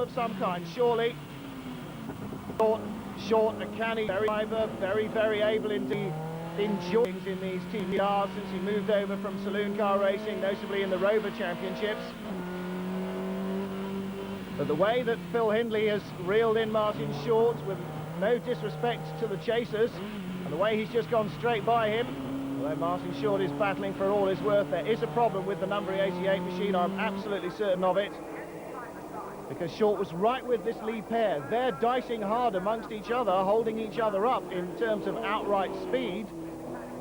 of some kind, surely. Short and canny driver, very able indeed. Enjoying in these TVRs since he moved over from saloon car racing, notably in the Rover Championships. But the way that Phil Hindley has reeled in Martin Short, with no disrespect to the chasers, and the way he's just gone straight by him, although Martin Short is battling for all his worth, there is a problem with the number 88 machine, I'm absolutely certain of it. Because Short was right with this lead pair. They're dicing hard amongst each other, holding each other up in terms of outright speed,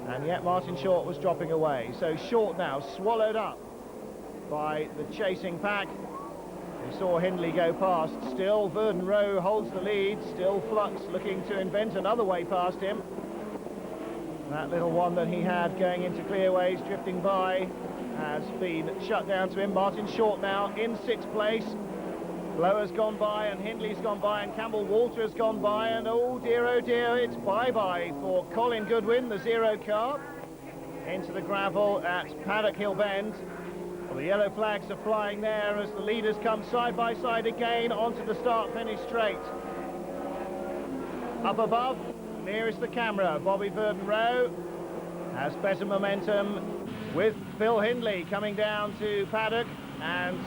and yet Martin Short was dropping away. So Short now swallowed up by the chasing pack. We saw Hindley go past. Still Verdon Rowe holds the lead. Still Flux looking to invent another way past him. That little one that he had going into clearways, drifting by, has been shut down to him. Martin Short now in 6th place. Blower's gone by, and Hindley's gone by, and Campbell Walter has gone by, and oh dear, it's bye-bye for Colin Goodwin, the 0 car, into the gravel at Paddock Hill Bend. Well, the yellow flags are flying there as the leaders come side by side again onto the start-finish straight. Up above, nearest the camera, Bobby Verdon Rowe has better momentum with Phil Hindley coming down to Paddock, and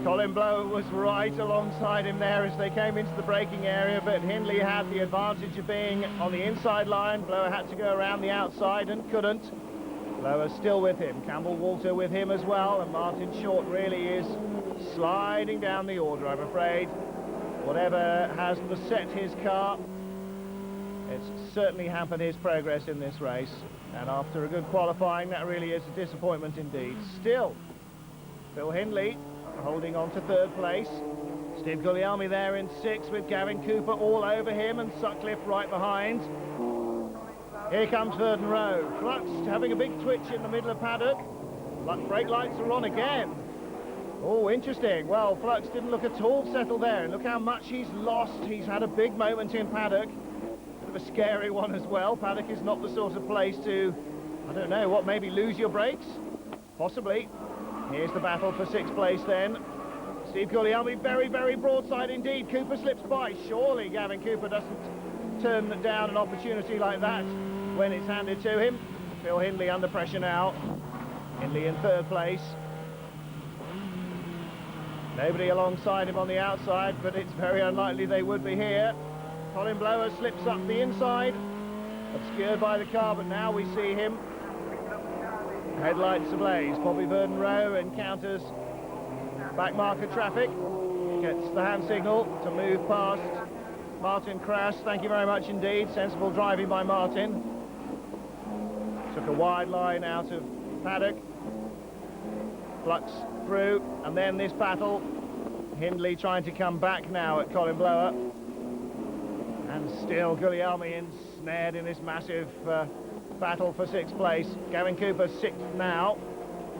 Colin Blower was right alongside him there as they came into the braking area, but Hindley had the advantage of being on the inside line. Blower had to go around the outside and couldn't. Blower still with him, Campbell Walter with him as well, and Martin Short really is sliding down the order, I'm afraid. Whatever has beset his car, it's certainly hampered his progress in this race, and after a good qualifying, that really is a disappointment indeed. Still, Phil Hindley holding on to 3rd place. Steve Guglielmi there in 6th with Gavin Cooper all over him and Sutcliffe right behind. Here comes Verdon Rowe. Flux having a big twitch in the middle of Paddock. Brake lights are on again. Oh, interesting. Well, Flux didn't look at all settled there. And look how much he's lost. He's had a big moment in Paddock. Bit of a scary one as well. Paddock is not the sort of place to, I don't know, what, maybe lose your brakes? Possibly. Here's the battle for 6th place then. Steve Guglielmi, very broadside indeed. Cooper slips by. Surely Gavin Cooper doesn't turn down an opportunity like that when it's handed to him. Phil Hindley under pressure now. Hindley in 3rd place. Nobody alongside him on the outside, but it's very unlikely they would be here. Colin Blower slips up the inside, obscured by the car, but now we see him. Headlights ablaze. Bobby Verdon Rowe encounters back marker traffic, gets the hand signal to move past Martin Crash. Thank you very much indeed. Sensible driving by Martin. Took a wide line out of Paddock. Flux through, and then this battle. Hindley trying to come back now at Colin Blower. And still Guglielmi ensnared in this massive battle for 6th place. Gavin Cooper 6th now.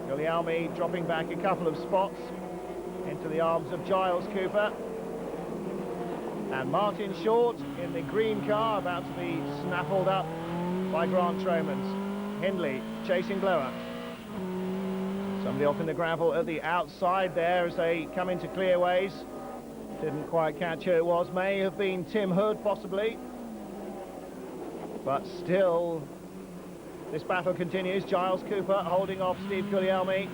Guglielmi dropping back a couple of spots into the arms of Giles Cooper. And Martin Short in the green car about to be snaffled up by Grant Tromans. Hindley chasing Blower. Somebody off in the gravel at the outside there as they come into clearways. Didn't quite catch who it was. May have been Tim Hood possibly. But still, this battle continues. Giles Cooper holding off Steve Guglielmi.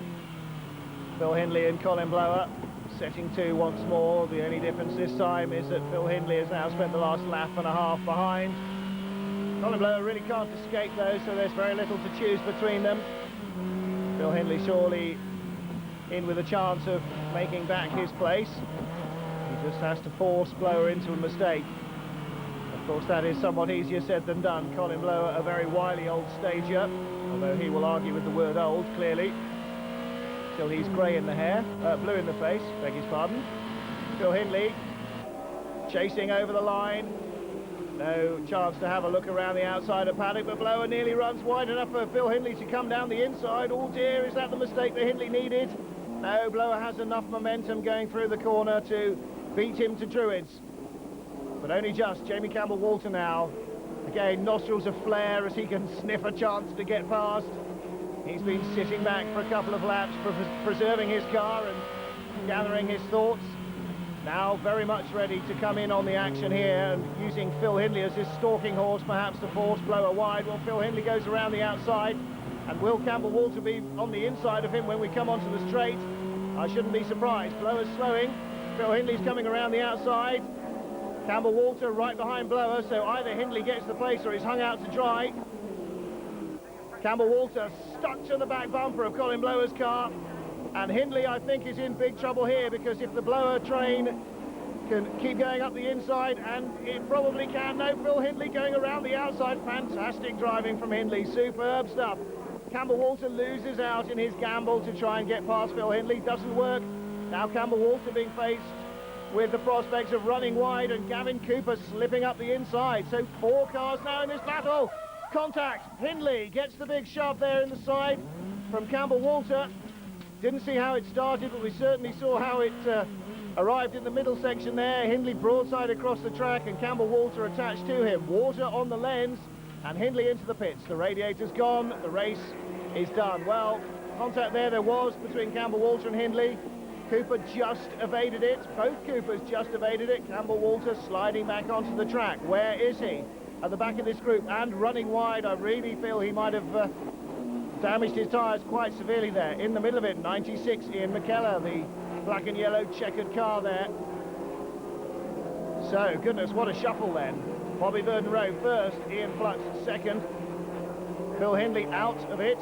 Phil Hindley and Colin Blower setting 2 once more. The only difference this time is that Phil Hindley has now spent the last lap and a half behind. Colin Blower really can't escape though, so there's very little to choose between them. Phil Hindley surely in with a chance of making back his place. He just has to force Blower into a mistake. Of course, that is somewhat easier said than done. Colin Blower, a very wily old stager, although he will argue with the word old, clearly. Till he's grey in the hair, blue in the face, beg his pardon. Phil Hindley chasing over the line. No chance to have a look around the outside of Paddock, but Blower nearly runs wide enough for Phil Hindley to come down the inside. Oh dear, is that the mistake that Hindley needed? No, Blower has enough momentum going through the corner to beat him to Druids. But only just. Jamie Campbell-Walter now. Again, nostrils aflare as he can sniff a chance to get past. He's been sitting back for a couple of laps, preserving his car and gathering his thoughts. now very much ready to come in on the action here, and using Phil Hindley as his stalking horse perhaps to force Blower wide. Well, Phil Hindley goes around the outside, and will Campbell Walter be on the inside of him when we come onto the straight? I shouldn't be surprised. Blower's slowing, Phil Hindley's coming around the outside, Campbell Walter right behind Blower, so either Hindley gets the place or he's hung out to dry. Campbell Walter stuck to the back bumper of Colin Blower's car, and Hindley, I think, is in big trouble here, because if the Blower train can keep going up the inside, and it probably can. No, Phil Hindley going around the outside. Fantastic driving from Hindley, superb stuff. Campbell Walter loses out in his gamble to try and get past Phil Hindley, doesn't work. Now Campbell Walter being faced with the prospects of running wide, and Gavin Cooper slipping up the inside. So 4 cars now in this battle. Contact. Hindley gets the big shove there in the side from Campbell Walter. Didn't see how it started, but we certainly saw how it arrived in the middle section there. Hindley broadside across the track, and Campbell Walter attached to him. Walter on the lens, and Hindley into the pits. The radiator's gone, the race is done. Well, contact there was between Campbell Walter and Hindley. Cooper just evaded it. Both Coopers just evaded it. Campbell Walter sliding back onto the track. Where is he? At the back of this group and running wide. I really feel he might have damaged his tyres quite severely there. In the middle of it, 96, Ian McKellar, the black and yellow checkered car there. So, goodness, what a shuffle then. Bobby Verdon Rowe first, Ian Flux second. Phil Hindley out of it.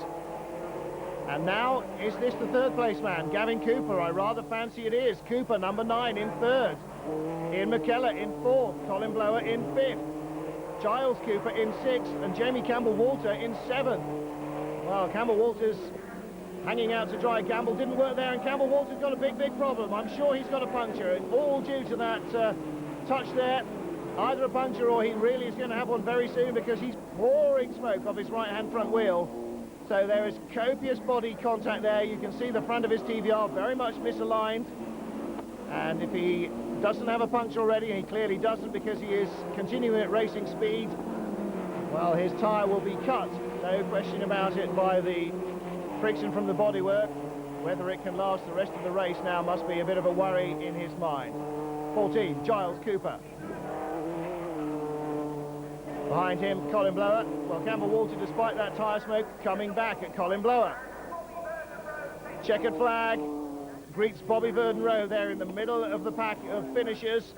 And now, is this the third place man? Gavin Cooper, I rather fancy it is. Cooper, number 9, in third. Ian McKellar in fourth. Colin Blower in fifth. Giles Cooper in 6th, and Jamie Campbell Walter in 7th. Well, Campbell Walter's hanging out to dry. Gamble didn't work there, and Campbell Walter's got a big problem. I'm sure he's got a puncture. It's all due to that touch there. Either a puncture, or he really is going to have one very soon, because he's pouring smoke off his right-hand front wheel. So there is copious body contact there. You can see the front of his TVR very much misaligned. And if he doesn't have a puncture already, and he clearly doesn't because he is continuing at racing speed, well, his tyre will be cut, no question about it, by the friction from the bodywork. Whether it can last the rest of the race now must be a bit of a worry in his mind. 14, Giles Cooper. Behind him, Colin Blower. Well, Campbell Walter, despite that tyre smoke, coming back at Colin Blower. Checkered flag greets Bobby Verdon Rowe there in the middle of the pack of finishers.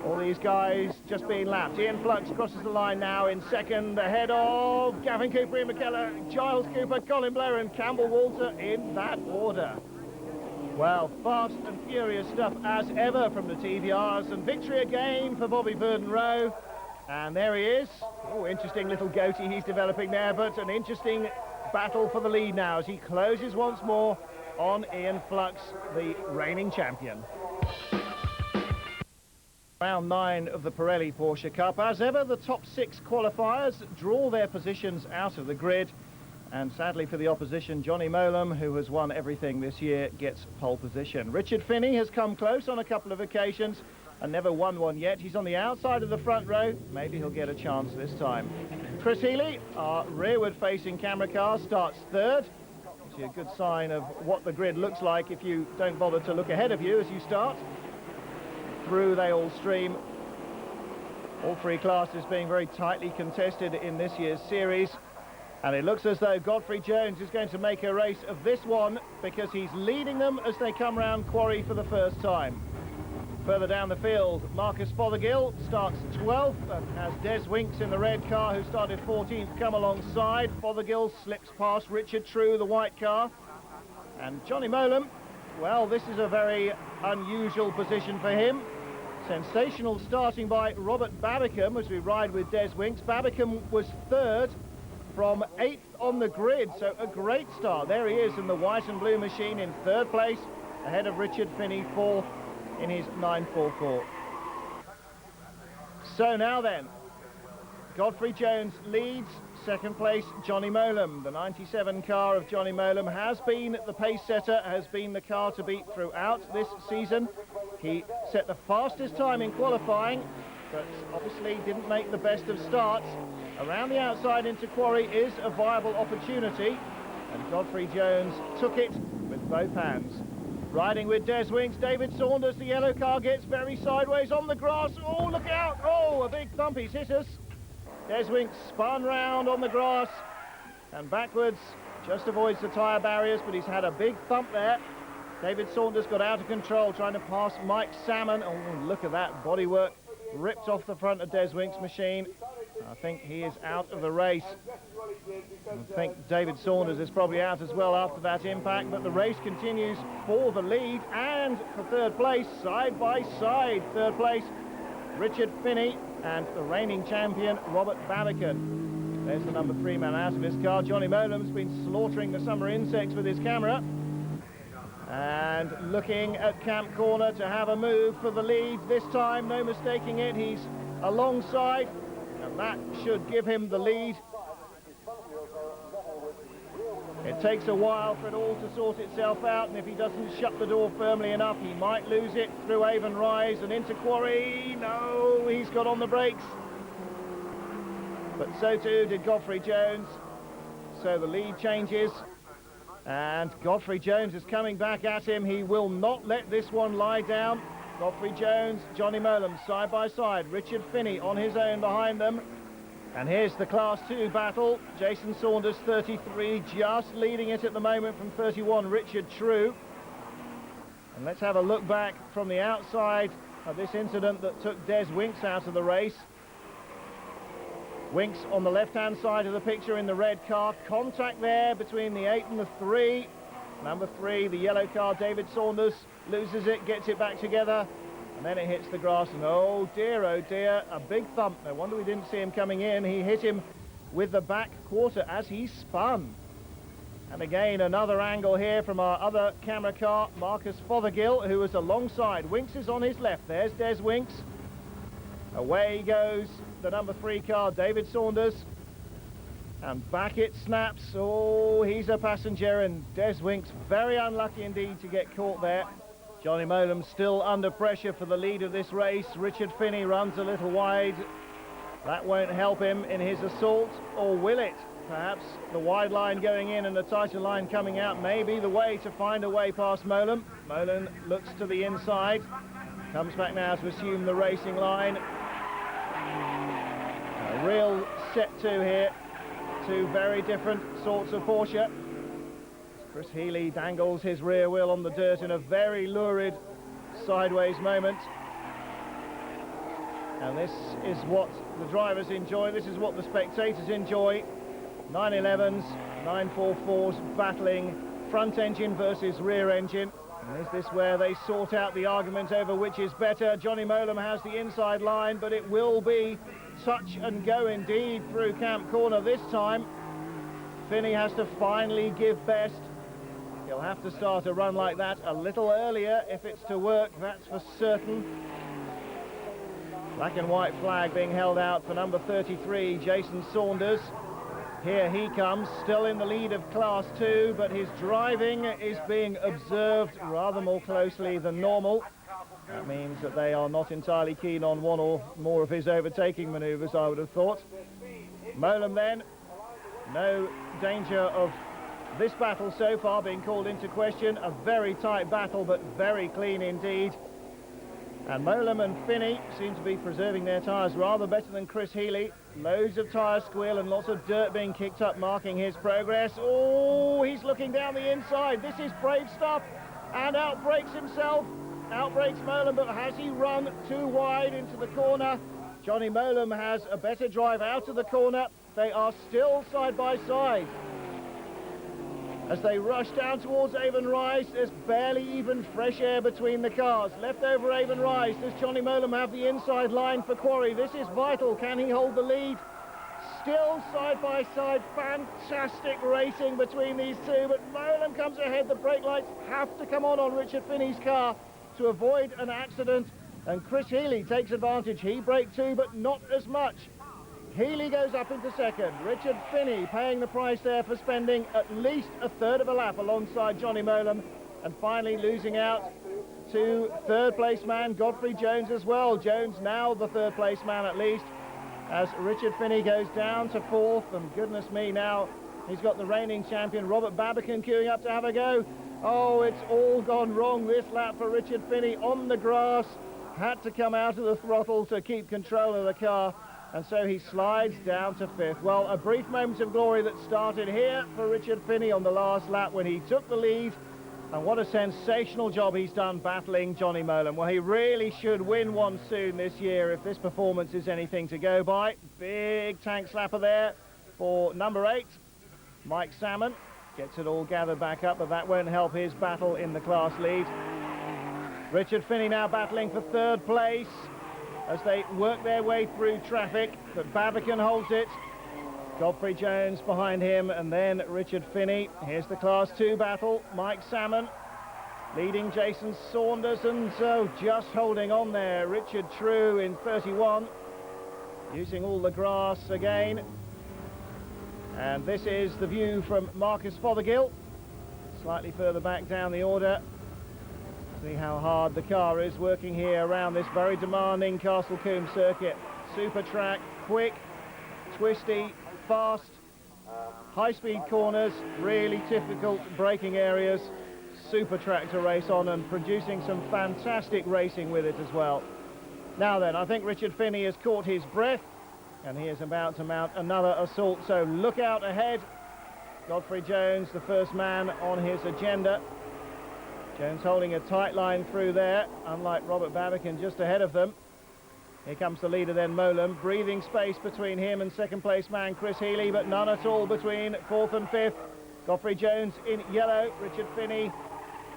All these guys just being lapped. Ian Flux crosses the line now in second, ahead of Gavin Cooper, Ian McKellar, Giles Cooper, Colin Blower and Campbell Walter in that order. Well, fast and furious stuff as ever from the TVRs, and victory again for Bobby Verdon Rowe. And there he is. Oh, interesting little goatee he's developing there, but an interesting battle for the lead now as he closes once more on Ian Flux, the reigning champion. Round 9 of the Pirelli Porsche Cup. As ever, the top 6 qualifiers draw their positions out of the grid. And sadly for the opposition, Johnny Molam, who has won everything this year, gets pole position. Richard Finney has come close on a couple of occasions and never won one yet. He's on the outside of the front row. Maybe he'll get a chance this time. Chris Healy, our rearward-facing camera car, starts third. Actually a good sign of what the grid looks like if you don't bother to look ahead of you as you start. Through they all stream. All 3 classes being very tightly contested in this year's series. And it looks as though Godfrey Jones is going to make a race of this one, because he's leading them as they come round Quarry for the first time. Further down the field, Marcus Fothergill starts 12th and has Des Winks in the red car, who started 14th, come alongside. Fothergill slips past Richard True, the white car. And Johnny Molam, well, this is a very unusual position for him. Sensational starting by Robert Babicombe as we ride with Des Winks. Babicombe was third from 8th on the grid, so a great start. There he is in the white and blue machine in third place, ahead of Richard Finney, 4th in his 944. So now then, Godfrey Jones leads. Second place, Johnny Molam. The 97 car of Johnny Molam has been the pace setter, has been the car to beat throughout this season. He set the fastest time in qualifying, but obviously didn't make the best of starts. Around the outside into Quarry is a viable opportunity, and Godfrey Jones took it with both hands. Riding with Des Winks, David Saunders, the yellow car gets very sideways on the grass. Oh, look out! Oh, a big thump, he's hit us. Des Winks spun round on the grass and backwards, just avoids the tyre barriers, but he's had a big thump there. David Saunders got out of control, trying to pass Mike Salmon. Oh, look at that bodywork ripped off the front of Des Winks' machine. I think he is out of the race. I think David Saunders is probably out as well after that impact, but the race continues for the lead and for third place, side by side. Third place, Richard Finney and the reigning champion, Robert Babbicon. There's the number 3 man out of his car. Johnny Molam's been slaughtering the summer insects with his camera. And looking at Camp Corner to have a move for the lead. This time, no mistaking it, he's alongside, and that should give him the lead. It takes a while for it all to sort itself out, and if he doesn't shut the door firmly enough, he might lose it through Avon Rise and into Quarry. No, he's got on the brakes. But so too did Godfrey Jones. So the lead changes. And Godfrey Jones is coming back at him. He will not let this one lie down. Godfrey Jones, Johnny Molam side by side. Richard Finney on his own behind them. And here's the Class 2 battle. Jason Saunders, 33, just leading it at the moment from 31, Richard True. And let's have a look back from the outside of this incident that took Des Winks out of the race. Winks on the left-hand side of the picture in the red car. Contact there between the 8 and the 3. Number 3, the yellow car, David Saunders, loses it, gets it back together, and then it hits the grass, and oh dear, a big thump. No wonder we didn't see him coming in. He hit him with the back quarter as he spun. And again, another angle here from our other camera car, Marcus Fothergill, who was alongside. Winks is on his left. There's Des Winks. Away goes the number 3 car, David Saunders, and back it snaps. Oh, he's a passenger, and Des Winks very unlucky indeed to get caught there. Johnny Molam still under pressure for the lead of this race. Richard Finney runs a little wide. That won't help him in his assault, or will it? Perhaps the wide line going in and the tighter line coming out may be the way to find a way past Molam. Molam looks to the inside, comes back now to assume the racing line. A real set two here, two very different sorts of Porsche. Chris Healy dangles his rear wheel on the dirt in a very lurid sideways moment. And this is what the drivers enjoy, this is what the spectators enjoy. 911s, 944s battling front engine versus rear engine. And is this where they sort out the argument over which is better? Johnny Molam has the inside line, but it will be touch and go indeed through Camp Corner this time. Finney has to finally give best. He'll have to start a run like that a little earlier if it's to work, that's for certain. Black and white flag being held out for number 33, Jason Saunders. Here he comes, still in the lead of Class 2, but his driving is being observed rather more closely than normal. That means that they are not entirely keen on one or more of his overtaking manoeuvres, I would have thought. Molam then, no danger of this battle so far being called into question. A very tight battle, but very clean indeed. And Molam and Finney seem to be preserving their tyres rather better than Chris Healy. Loads of tyre squeal and lots of dirt being kicked up, marking his progress. Oh, he's looking down the inside. This is brave stuff. And outbrakes himself. Outbrakes Molam, but has he run too wide into the corner? Johnny Molam has a better drive out of the corner. They are still side by side. As they rush down towards Avon Rise, there's barely even fresh air between the cars. Left over Avon Rise, does Johnny Molam have the inside line for Quarry? This is vital, can he hold the lead? Still side by side, fantastic racing between these two, but Molam comes ahead. The brake lights have to come on Richard Finney's car to avoid an accident, and Chris Healy takes advantage. He braked too, but not as much. Healy goes up into second. Richard Finney paying the price there for spending at least a third of a lap alongside Johnny Molam, and finally losing out to third place man Godfrey Jones as well. Jones now the third place man at least, as Richard Finney goes down to fourth, and goodness me, now he's got the reigning champion Robert Babbicon queuing up to have a go. Oh, it's all gone wrong this lap for Richard Finney on the grass. Had to come out of the throttle to keep control of the car, and so he slides down to 5th. Well, a brief moment of glory that started here for Richard Finney on the last lap when he took the lead, and what a sensational job he's done battling Johnny Molan. Well, he really should win one soon this year if this performance is anything to go by. Big tank slapper there for number 8, Mike Salmon. Gets it all gathered back up, but that won't help his battle in the class lead. Richard Finney now battling for 3rd place as they work their way through traffic, but Babbickan holds it. Godfrey Jones behind him, and then Richard Finney. Here's the Class 2 battle. Mike Salmon leading Jason Saunders, and so just holding on there. Richard True in 31, using all the grass again. And this is the view from Marcus Fothergill, slightly further back down the order. See how hard the car is working here around this very demanding Castle Combe circuit. Super track, quick, twisty, fast, high-speed corners, really difficult braking areas. Super track to race on, and producing some fantastic racing with it as well. Now then, I think Richard Finney has caught his breath, and he is about to mount another assault, so look out ahead. Godfrey Jones, the first man on his agenda. Jones holding a tight line through there, unlike Robert Babbickan just ahead of them. Here comes the leader then, Molan, breathing space between him and second place man Chris Healy, but none at all between 4th and 5th. Godfrey Jones in yellow, Richard Finney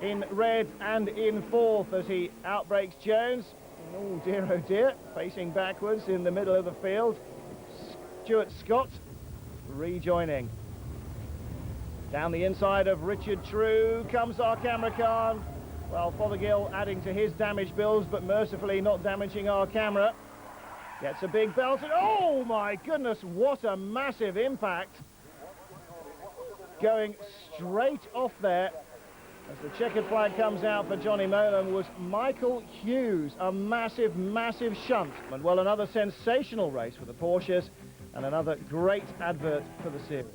in red and in 4th as he outbrakes Jones. Oh dear, facing backwards in the middle of the field. Stuart Scott rejoining. Down the inside of Richard True comes our camera car. Well, Fothergill adding to his damage bills, but mercifully not damaging our camera. Gets a big belt, and oh my goodness, what a massive impact. Going straight off there, as the checkered flag comes out for Johnny Molan, was Michael Hughes. A massive, massive shunt. And well, another sensational race for the Porsches, and another great advert for the series.